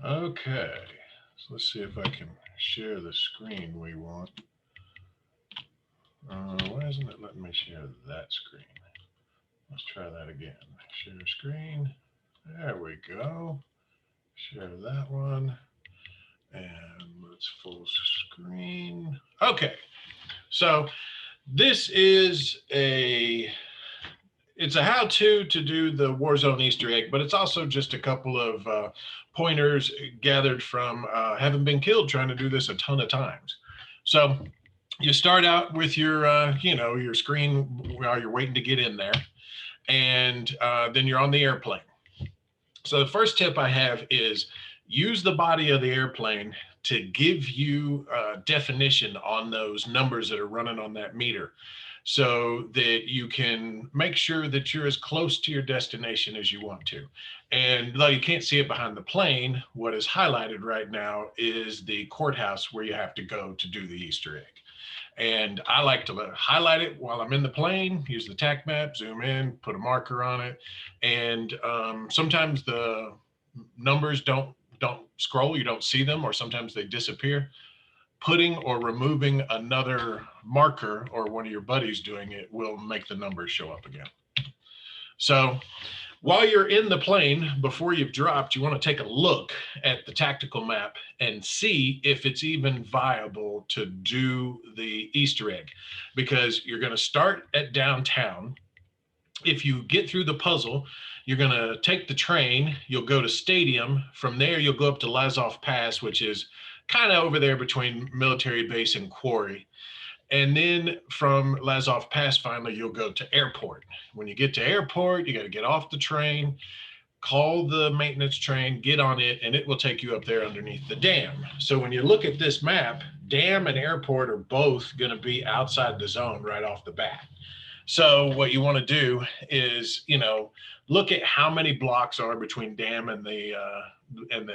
Okay, so let's see if I can share the screen we want. Why isn't it letting me share that screen? Let's try that again. Share screen. There we go. Share that one. And let's full screen. Okay, so this is it's a how-to to do the Warzone Easter egg, but it's also just a couple of pointers gathered from having been killed trying to do this a ton of times. So you start out with your, your screen while you're waiting to get in there, and then you're on the airplane. So the first tip I have is use the body of the airplane to give you definition on those numbers that are running on that meter so that you can make sure that you're as close to your destination as you want to. And though you can't see it behind the plane, what is highlighted right now is the courthouse where you have to go to do the Easter egg. And I like to highlight it while I'm in the plane, use the tac map, zoom in, put a marker on it. And sometimes the numbers don't scroll, you don't see them, or sometimes they disappear. Putting or removing another marker or one of your buddies doing it will make the numbers show up again. So while you're in the plane, before you've dropped, you want to take a look at the tactical map and see if it's even viable to do the Easter egg, because you're going to start at downtown. If you get through the puzzle, you're going to take the train, you'll go to Stadium. From there, you'll go up to Lazov Pass, which is kind of over there between military base and quarry. And then from Lazov Pass, finally, you'll go to airport. When you get to airport, you got to get off the train, call the maintenance train, get on it, and it will take you up there underneath the dam. So when you look at this map, dam and airport are both going to be outside the zone right off the bat. So what you want to do is, look at how many blocks are between dam and the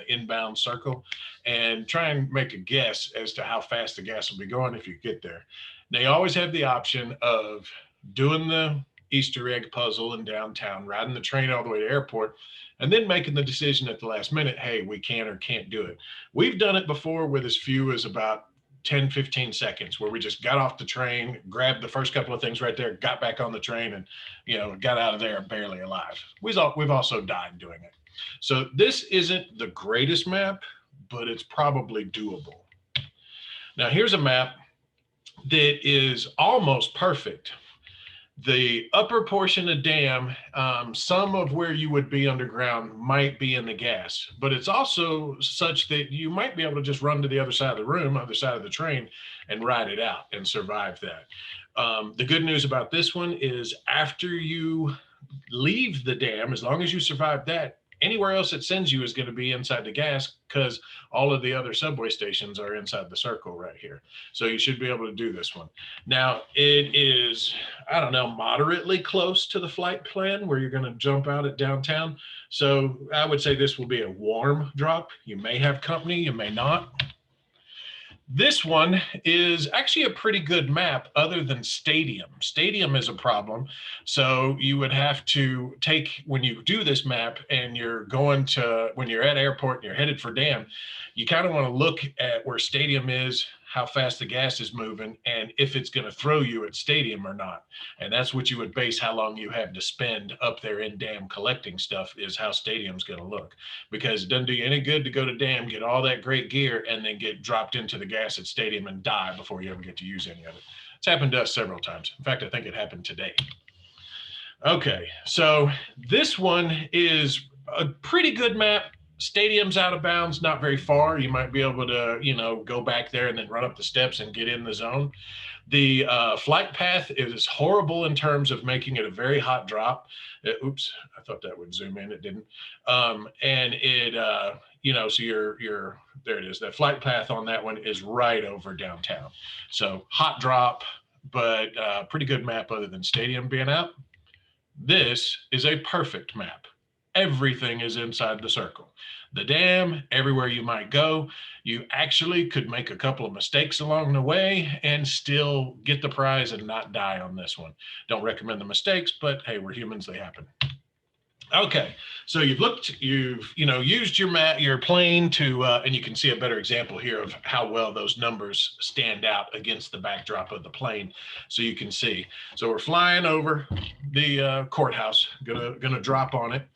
inbound circle, and try and make a guess as to how fast the gas will be going if you get there. They always have the option of doing the Easter egg puzzle in downtown, riding the train all the way to airport, and then making the decision at the last minute, hey, we can or can't do it. We've done it before with as few as about 10, 15 seconds, where we just got off the train, grabbed the first couple of things right there, got back on the train, and got out of there barely alive. We've also died doing it. So this isn't the greatest map, but it's probably doable. Now here's a map that is almost perfect. The upper portion of dam, some of where you would be underground might be in the gas, but it's also such that you might be able to just run to the other side of the room, other side of the train, and ride it out and survive that. The good news about this one is after you leave the dam, as long as you survive that, anywhere else it sends you is going to be inside the gas, because all of the other subway stations are inside the circle right here. So you should be able to do this one. Now it is, I don't know, moderately close to the flight plan where you're going to jump out at downtown. So I would say this will be a warm drop. You may have company, you may not. This one is actually a pretty good map other than Stadium. Stadium is a problem. So you would have to take, when you do this map and when you're at airport and you're headed for dam, you kind of want to look at where Stadium is, how fast the gas is moving, and if it's going to throw you at Stadium or not. And that's what you would base how long you have to spend up there in dam collecting stuff, is how Stadium's going to look. Because it doesn't do you any good to go to dam, get all that great gear, and then get dropped into the gas at Stadium and die before you ever get to use any of it. It's happened to us several times. In fact, I think it happened today. Okay, so this one is a pretty good map. Stadium's out of bounds, not very far. You might be able to, go back there and then run up the steps and get in the zone. The flight path is horrible in terms of making it a very hot drop. Oops, I thought that would zoom in. It didn't. And it, so you're there it is. That flight path on that one is right over downtown. So hot drop, but pretty good map other than Stadium being out. This is a perfect map. Everything is inside the circle. The dam, everywhere you might go, you actually could make a couple of mistakes along the way and still get the prize and not die on this one. Don't recommend the mistakes, but hey, we're humans, they happen. Okay, so you've used your plane to, and you can see a better example here of how well those numbers stand out against the backdrop of the plane. So you can see. So we're flying over the courthouse, gonna drop on it,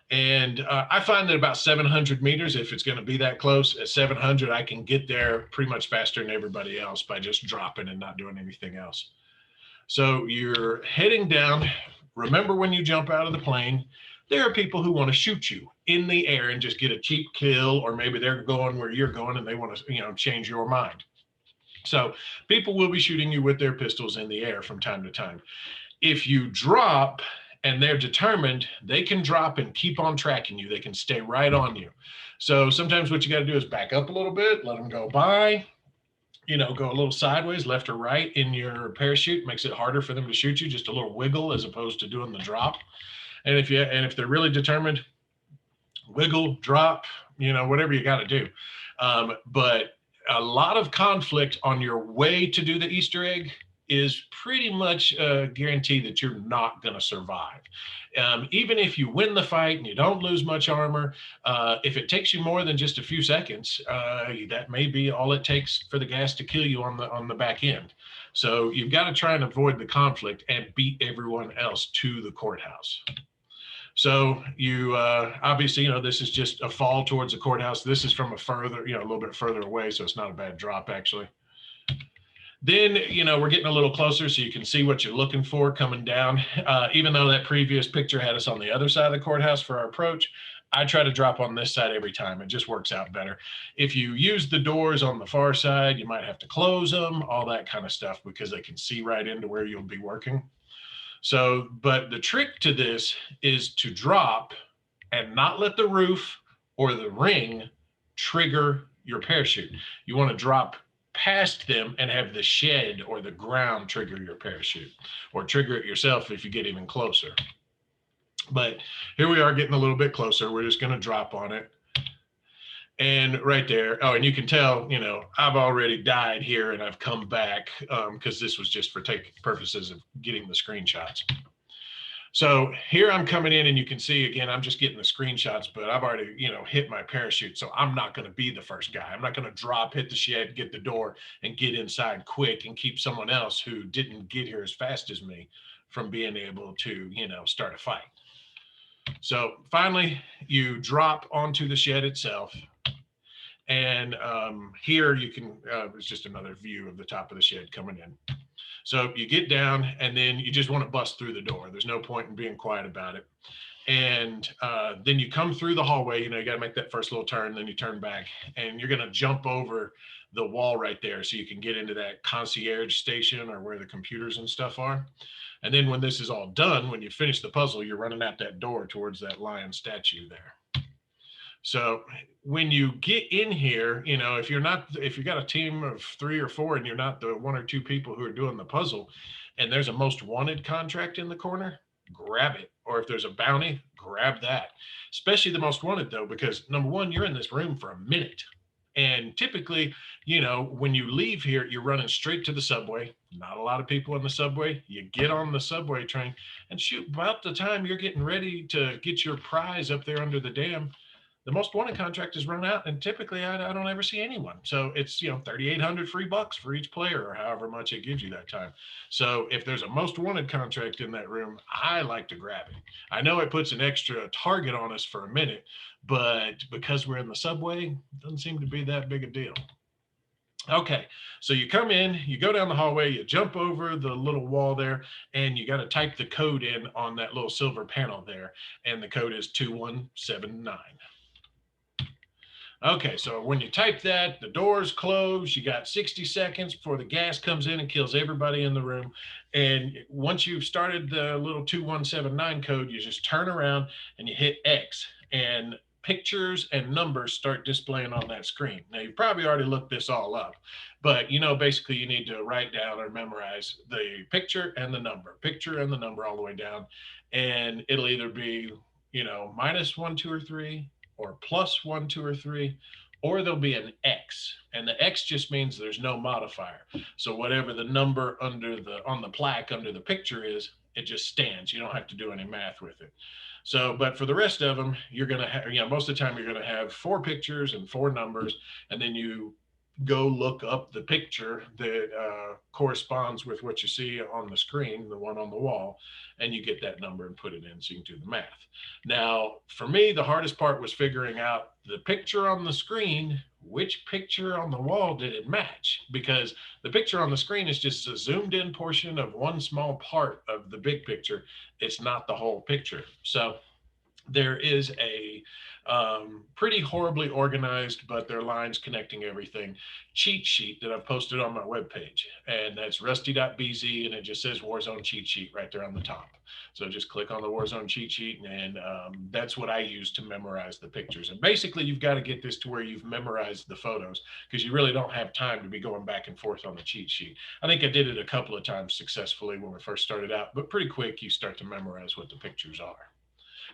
and I find that about 700 meters, if it's going to be that close, at 700, I can get there pretty much faster than everybody else by just dropping and not doing anything else. So you're heading down. Remember, when you jump out of the plane, there are people who want to shoot you in the air and just get a cheap kill, or maybe they're going where you're going and they want to, change your mind. So people will be shooting you with their pistols in the air from time to time. If you drop and they're determined, they can drop and keep on tracking you. They can stay right on you. So sometimes what you got to do is back up a little bit, let them go by, go a little sideways, left or right in your parachute. Makes it harder for them to shoot you. Just a little wiggle as opposed to doing the drop. And if they're really determined, wiggle, drop, whatever you got to do. But a lot of conflict on your way to do the Easter egg is pretty much a guarantee that you're not going to survive. Even if you win the fight and you don't lose much armor, if it takes you more than just a few seconds, that may be all it takes for the gas to kill you on the back end. So you've got to try and avoid the conflict and beat everyone else to the courthouse. So you obviously, this is just a fall towards the courthouse. This is from a little bit further away, so it's not a bad drop actually. Then, we're getting a little closer so you can see what you're looking for coming down. Even though that previous picture had us on the other side of the courthouse for our approach, I try to drop on this side every time. It just works out better. If you use the doors on the far side, you might have to close them, all that kind of stuff, because they can see right into where you'll be working. So, but the trick to this is to drop and not let the roof or the ring trigger your parachute. You want to drop past them and have the shed or the ground trigger your parachute, or trigger it yourself if you get even closer. But here we are getting a little bit closer. We're just going to drop on it. And right there, oh, and you can tell, I've already died here and I've come back because this was just for purposes of getting the screenshots. So here I'm coming in and you can see, again, I'm just getting the screenshots, but I've already, hit my parachute. So I'm not going to be the first guy. I'm not going to drop, hit the shed, get the door, and get inside quick and keep someone else who didn't get here as fast as me from being able to, start a fight. So finally, you drop onto the shed itself. And here you can, it's just another view of the top of the shed coming in. So you get down and then you just want to bust through the door. There's no point in being quiet about it. And then you come through the hallway, you got to make that first little turn, then you turn back and you're going to jump over the wall right there so you can get into that concierge station or where the computers and stuff are. And then when this is all done, when you finish the puzzle, you're running out that door towards that lion statue there. So when you get in here, if you got a team of 3 or 4 and you're not the 1 or 2 people who are doing the puzzle, and there's a most wanted contract in the corner, grab it. Or if there's a bounty, grab that. Especially the most wanted though, because number one, you're in this room for a minute. And typically, when you leave here, you're running straight to the subway. Not a lot of people in the subway. You get on the subway train and shoot, about the time you're getting ready to get your prize up there under the dam, the most wanted contract is run out, and typically I don't ever see anyone. So it's 3,800 free bucks for each player, or however much it gives you that time. So if there's a most wanted contract in that room, I like to grab it. I know it puts an extra target on us for a minute, but because we're in the subway, it doesn't seem to be that big a deal. Okay, so you come in, you go down the hallway, you jump over the little wall there, and you got to type the code in on that little silver panel there, and the code is 2179. Okay, so when you type that, the doors close. You got 60 seconds before the gas comes in and kills everybody in the room. And once you've started the little 2179 code, you just turn around and you hit X, and pictures and numbers start displaying on that screen. Now, you've probably already looked this all up, but basically you need to write down or memorize the picture and the number all the way down. And it'll either be, -1, 2, or 3, or +1, 2, or 3, or there'll be an X, and the X just means there's no modifier. So whatever the number on the plaque under the picture is, it just stands. You don't have to do any math with it. So, but for the rest of them, you're going to have, most of the time you're going to have 4 pictures and 4 numbers, and then you go look up the picture that corresponds with what you see on the screen, the one on the wall, and you get that number and put it in so you can do the math. Now, for me, the hardest part was figuring out the picture on the screen, which picture on the wall did it match? Because the picture on the screen is just a zoomed in portion of one small part of the big picture. It's not the whole picture. So there is a pretty horribly organized, but there are lines connecting everything, cheat sheet that I've posted on my webpage. And that's rusty.bz, and it just says Warzone cheat sheet right there on the top. So just click on the Warzone cheat sheet, and that's what I use to memorize the pictures. And basically, you've got to get this to where you've memorized the photos, because you really don't have time to be going back and forth on the cheat sheet. I think I did it a couple of times successfully when we first started out, but pretty quick you start to memorize what the pictures are.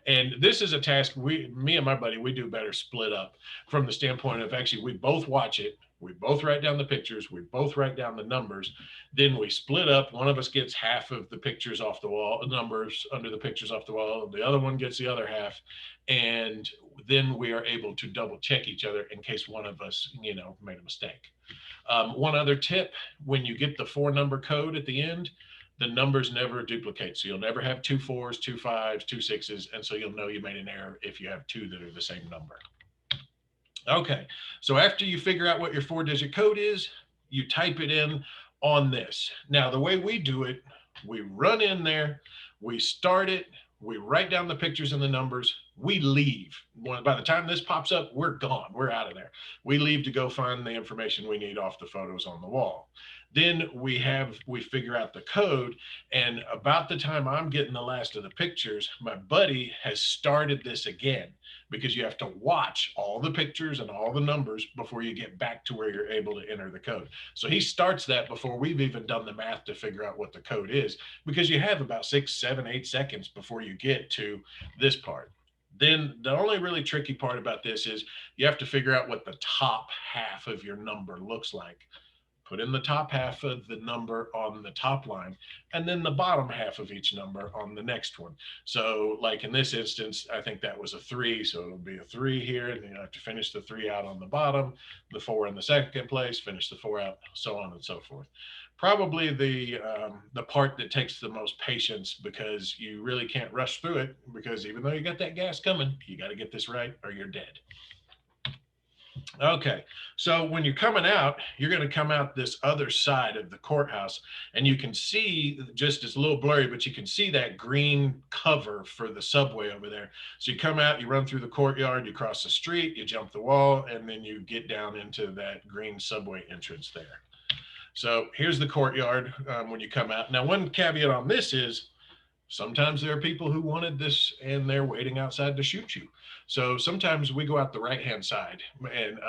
And this is a task me and my buddy, we do better split up from the standpoint of actually we both watch it. We both write down the pictures. We both write down the numbers. Then we split up. One of us gets half of the pictures off the wall, numbers under the pictures off the wall. The other one gets the other half. And then we are able to double check each other in case one of us, made a mistake. One other tip, when you get the 4 number code at the end, the numbers never duplicate. So you'll never have 2 4s, 2 5s, 2 6s. And so you'll know you made an error if you have 2 that are the same number. Okay, so after you figure out what your 4-digit code is, you type it in on this. Now, the way we do it, we run in there, we start it, we write down the pictures and the numbers, we leave. By the time this pops up, we're gone. We're out of there. We leave to go find the information we need off the photos on the wall. Then we figure out the code, and about the time I'm getting the last of the pictures, my buddy has started this again, because you have to watch all the pictures and all the numbers before you get back to where you're able to enter the code. So he starts that before we've even done the math to figure out what the code is, because you have about 6, 7, 8 seconds before you get to this part. Then the only really tricky part about this is you have to figure out what the top half of your number looks like. Put in the top half of the number on the top line, and then the bottom half of each number on the next one. So like in this instance, I think that was a 3. So it'll be a 3 here, and then you have to finish the 3 out on the bottom, the 4 in the second place, finish the 4 out, so on and so forth. Probably the part that takes the most patience, because you really can't rush through it, because even though you got that gas coming, you got to get this right or you're dead. Okay, so when you're coming out, you're going to come out this other side of the courthouse, and you can see, just it's a little blurry, but you can see that green cover for the subway over there. So you come out, you run through the courtyard, you cross the street, you jump the wall, and then you get down into that green subway entrance there. So here's the courtyard when you come out. Now, one caveat on this is sometimes there are people who wanted this and they're waiting outside to shoot you. So sometimes we go out the right-hand side and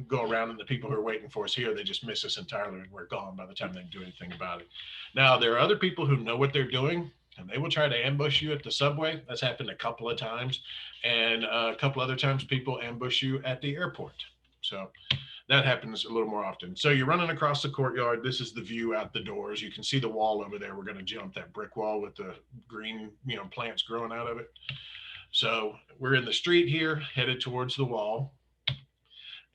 go around, and the people who are waiting for us here, they just miss us entirely and we're gone by the time they do anything about it. Now, there are other people who know what they're doing, and they will try to ambush you at the subway. That's happened a couple of times. And a couple other times people ambush you at the airport. So that happens a little more often. So you're running across the courtyard. This is the view out the doors. You can see the wall over there. We're going to jump that brick wall with the green, plants growing out of it. So we're in the street here, headed towards the wall.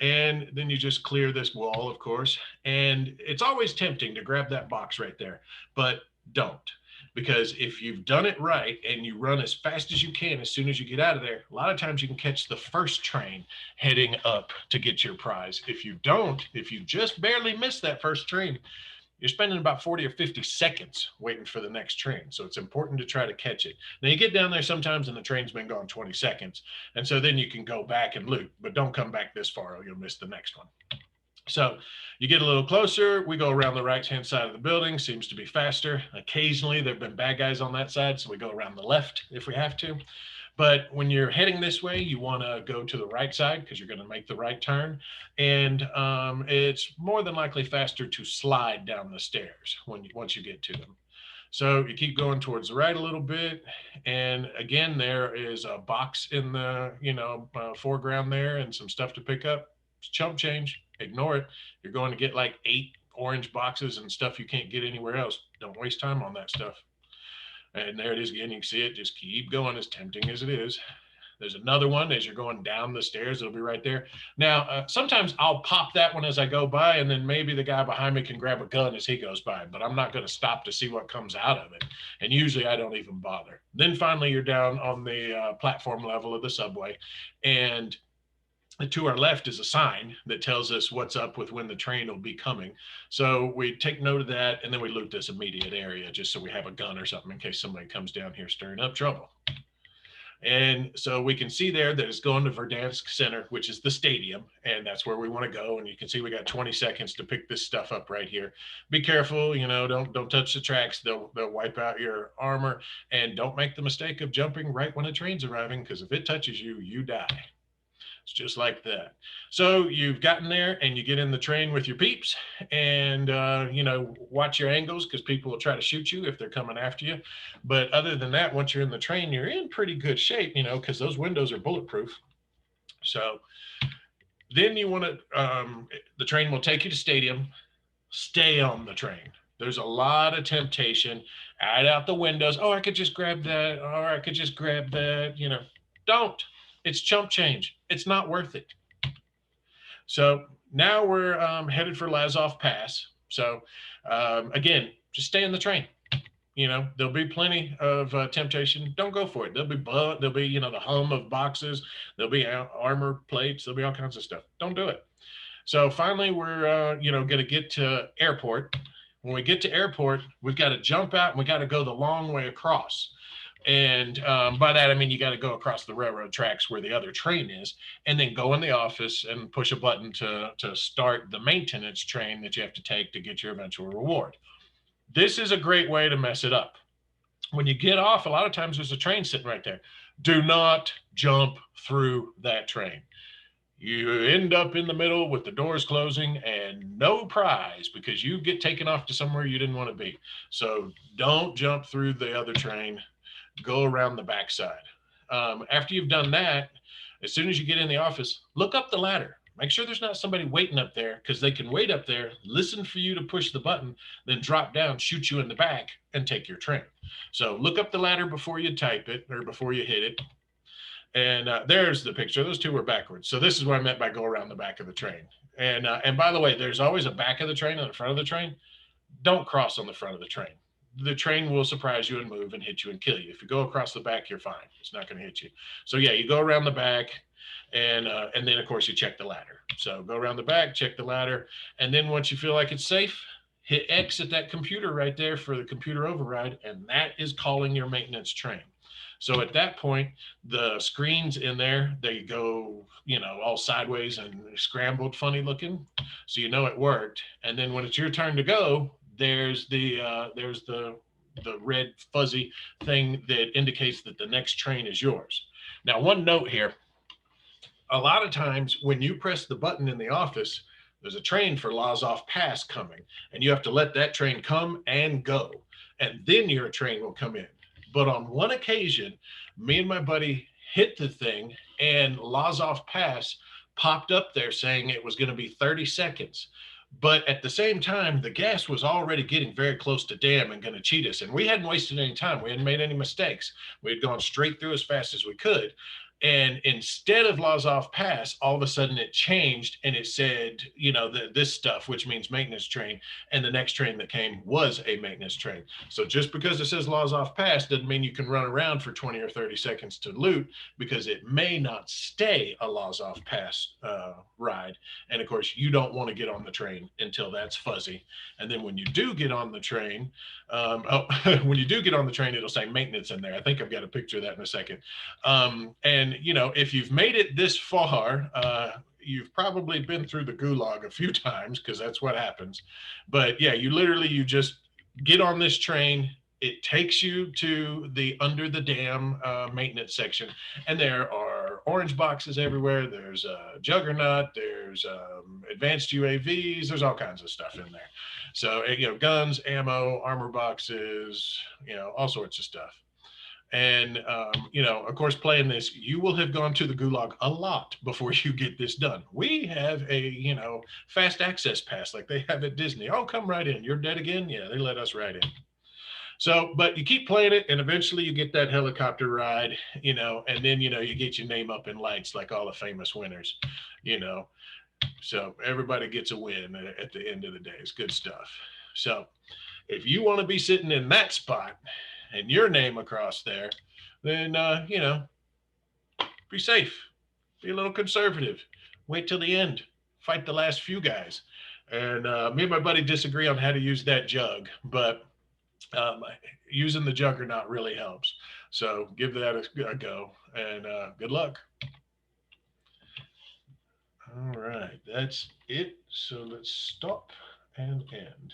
And then you just clear this wall, of course. And it's always tempting to grab that box right there, but don't. Because if you've done it right and you run as fast as you can as soon as you get out of there, a lot of times you can catch the first train heading up to get your prize. If you don't, if you just barely miss that first train, you're spending about 40 or 50 seconds waiting for the next train. So it's important to try to catch it. Now, you get down there sometimes and the train's been gone 20 seconds. And so then you can go back and loot, but don't come back this far or you'll miss the next one. So you get a little closer. We go around the right-hand side of the building. Seems to be faster. Occasionally, there have been bad guys on that side, so we go around the left if we have to. But when you're heading this way, you want to go to the right side because you're going to make the right turn. And it's more than likely faster to slide down the stairs once you get to them. So you keep going towards the right a little bit. And again, there is a box in the foreground there and some stuff to pick up. It's chump change. Ignore it. You're going to get like 8 orange boxes and stuff you can't get anywhere else. Don't waste time on that stuff. And there it is again. You can see it just keep going, as tempting as it is. There's another one as you're going down the stairs. It'll be right there. Now, sometimes I'll pop that one as I go by, and then maybe the guy behind me can grab a gun as he goes by, but I'm not going to stop to see what comes out of it. And usually I don't even bother. Then finally, you're down on the platform level of the subway, and to our left is a sign that tells us what's up with when the train will be coming. So we take note of that, and then we loot this immediate area just so we have a gun or something in case somebody comes down here stirring up trouble. And so we can see there that it's going to Verdansk Center, which is the stadium, and that's where we want to go. And you can see we got 20 seconds to pick this stuff up right here. Be careful, don't touch the tracks. They'll wipe out your armor, and don't make the mistake of jumping right when a train's arriving, because if it touches you, you die. It's just like that. So you've gotten there and you get in the train with your peeps, and, watch your angles because people will try to shoot you if they're coming after you. But other than that, once you're in the train, you're in pretty good shape, because those windows are bulletproof. So then you want to, the train will take you to stadium. Stay on the train. There's a lot of temptation right out the windows. Oh, I could just grab that. Or I could just grab that. Don't. It's chump change. It's not worth it. So now we're headed for Lazov Pass. So again, just stay in the train. There'll be plenty of temptation. Don't go for it. There'll be the hum of boxes. There'll be armor plates. There'll be all kinds of stuff. Don't do it. So finally, we're going to get to airport. When we get to airport, we've got to jump out and we got to go the long way across. And by that, I mean, you got to go across the railroad tracks where the other train is, and then go in the office and push a button to start the maintenance train that you have to take to get your eventual reward. This is a great way to mess it up. When you get off, a lot of times there's a train sitting right there. Do not jump through that train. You end up in the middle with the doors closing and no prize because you get taken off to somewhere you didn't want to be. So don't jump through the other train. Go around the backside. After you've done that, as soon as you get in the office, look up the ladder. Make sure there's not somebody waiting up there, because they can wait up there, listen for you to push the button, then drop down, shoot you in the back, and take your train. So look up the ladder before you type it or before you hit it. And there's the picture. Those two were backwards. So this is what I meant by go around the back of the train. And by the way, there's always a back of the train and the front of the train. Don't cross on the front of the train. The train will surprise you and move and hit you and kill you. If you go across the back, you're fine. It's not going to hit you. So yeah, you go around the back, and then of course you check the ladder. So go around the back, check the ladder, and then once you feel like it's safe, hit X at that computer right there for the computer override, and that is calling your maintenance train. So at that point, the screens in there, they go, all sideways and scrambled, funny looking. So it worked. And then when it's your turn to go, there's the red fuzzy thing that indicates that the next train is yours. Now, one note here, a lot of times when you press the button in the office, there's a train for Lazov Pass coming, and you have to let that train come and go, and then your train will come in. But on one occasion, me and my buddy hit the thing, and Lazov Pass popped up there saying it was going to be 30 seconds. But at the same time, the gas was already getting very close to dam and going to cheat us. And we hadn't wasted any time. We hadn't made any mistakes. We had gone straight through as fast as we could. And instead of Lazov Pass, all of a sudden it changed and it said, this stuff, which means maintenance train. And the next train that came was a maintenance train. So just because it says Lazov Pass doesn't mean you can run around for 20 or 30 seconds to loot, because it may not stay a Lazov Pass ride. And of course, you don't want to get on the train until that's fuzzy. And then when you do get on the train, when you do get on the train, it'll say maintenance in there. I think I've got a picture of that in a second. And if you've made it this far, you've probably been through the gulag a few times, because that's what happens. But yeah, you just get on this train. It takes you to the under the dam maintenance section, and there are orange boxes everywhere. There's a Juggernaut. There's advanced UAVs. There's all kinds of stuff in there. So guns, ammo, armor boxes, all sorts of stuff. And, of course, playing this, you will have gone to the gulag a lot before you get this done. We have a, fast access pass like they have at Disney. Oh, come right in. You're dead again? Yeah, they let us right in. So, but you keep playing it, and eventually you get that helicopter ride, and then you get your name up in lights like all the famous winners, you know. So everybody gets a win at the end of the day. It's good stuff. So if you want to be sitting in that spot and your name across there, then be safe, be a little conservative, wait till the end, fight the last few guys. And me and my buddy disagree on how to use that jug, but um, using the juggernaut really helps. So give that a go, and good luck. All right, that's it. So let's stop and end.